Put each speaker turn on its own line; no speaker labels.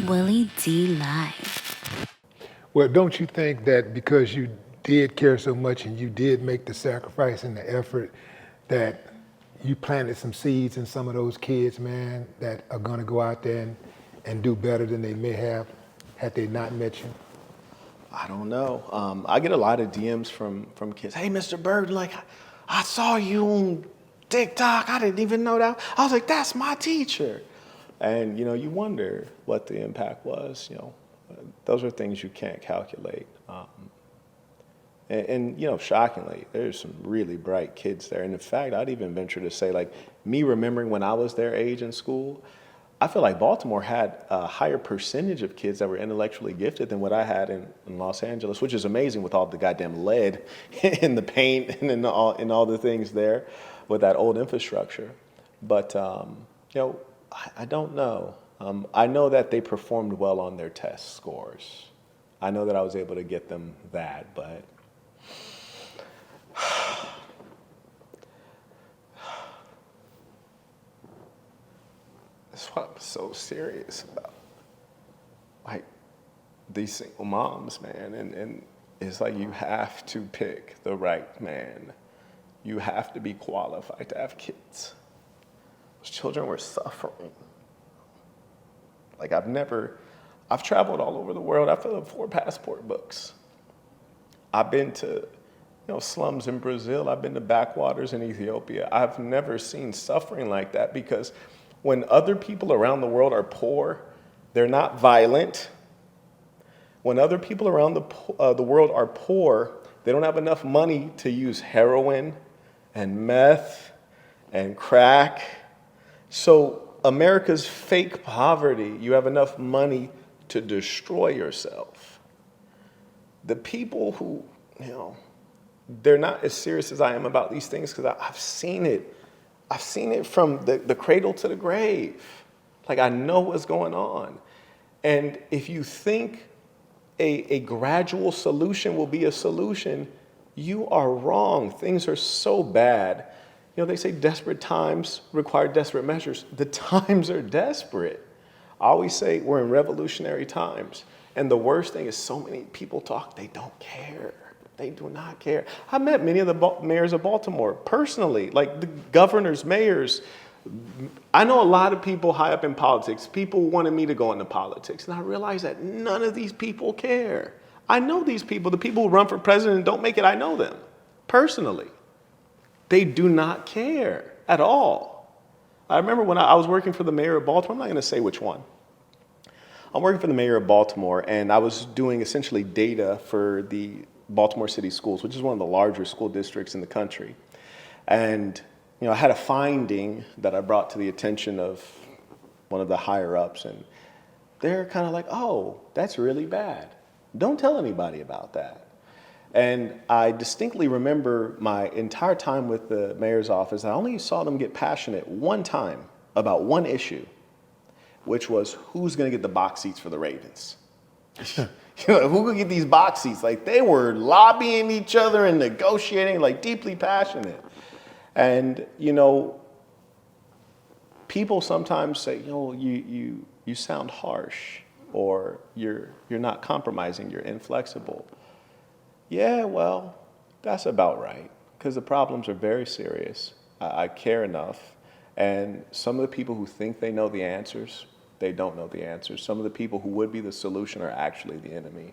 Willie D. Live.
Well, don't you think that because you did care so much and you did make the sacrifice and the effort, that you planted some seeds in some of those kids, man, that are gonna go out there and do better than they may have had they not met you?
I don't know. I get a lot of DMs from kids. Hey, Mr. Burton, like I saw you on TikTok. I didn't even know that. I was like, that's my teacher. And you wonder what the impact was. Those are things you can't calculate. And shockingly, there's some really bright kids there. And in fact, I'd even venture to say, like, me remembering when I was their age in school, I feel like Baltimore had a higher percentage of kids that were intellectually gifted than what I had in Los Angeles, which is amazing with all the goddamn lead in the paint and in all the things there with that old infrastructure. But, I don't know. I know that they performed well on their test scores. I know that I was able to get them that, but that's what I'm so serious about. Like, these single moms, man, and it's like you have to pick the right man. You have to be qualified to have kids. Those children were suffering. Like, I've traveled all over the world. I've filled up 4 passport books. I've been to, slums in Brazil. I've been to backwaters in Ethiopia. I've never seen suffering like that, because when other people around the world are poor, they're not violent. When other people around the world are poor, they don't have enough money to use heroin and meth and crack. So America's fake poverty, you have enough money to destroy yourself. The people who, they're not as serious as I am about these things, because I've seen it. I've seen it from the cradle to the grave. Like, I know what's going on. And if you think a gradual solution will be a solution, you are wrong. Things are so bad. They say desperate times require desperate measures. The times are desperate. I always say we're in revolutionary times. And the worst thing is, so many people talk, they don't care. They do not care. I met many of the mayors of Baltimore personally, like the governors, mayors. I know a lot of people high up in politics. People wanted me to go into politics. And I realized that none of these people care. I know these people. The people who run for president and don't make it, I know them personally. They do not care at all. I remember when I was working for the mayor of Baltimore. I'm not going to say which one. I'm working for the mayor of Baltimore, and I was doing essentially data for the Baltimore City Schools, which is one of the larger school districts in the country. And I had a finding that I brought to the attention of one of the higher ups, and they're kind of like, oh, that's really bad. Don't tell anybody about that. And I distinctly remember my entire time with the mayor's office, I only saw them get passionate one time about one issue, which was who's going to get the box seats for the Ravens. Who could get these box seats? Like, they were lobbying each other and negotiating, like, deeply passionate. And, people sometimes say, you sound harsh, or you're not compromising, you're inflexible. Yeah, well, that's about right, because the problems are very serious. I care enough. And some of the people who think they know the answers, they don't know the answers. Some of the people who would be the solution are actually the enemy.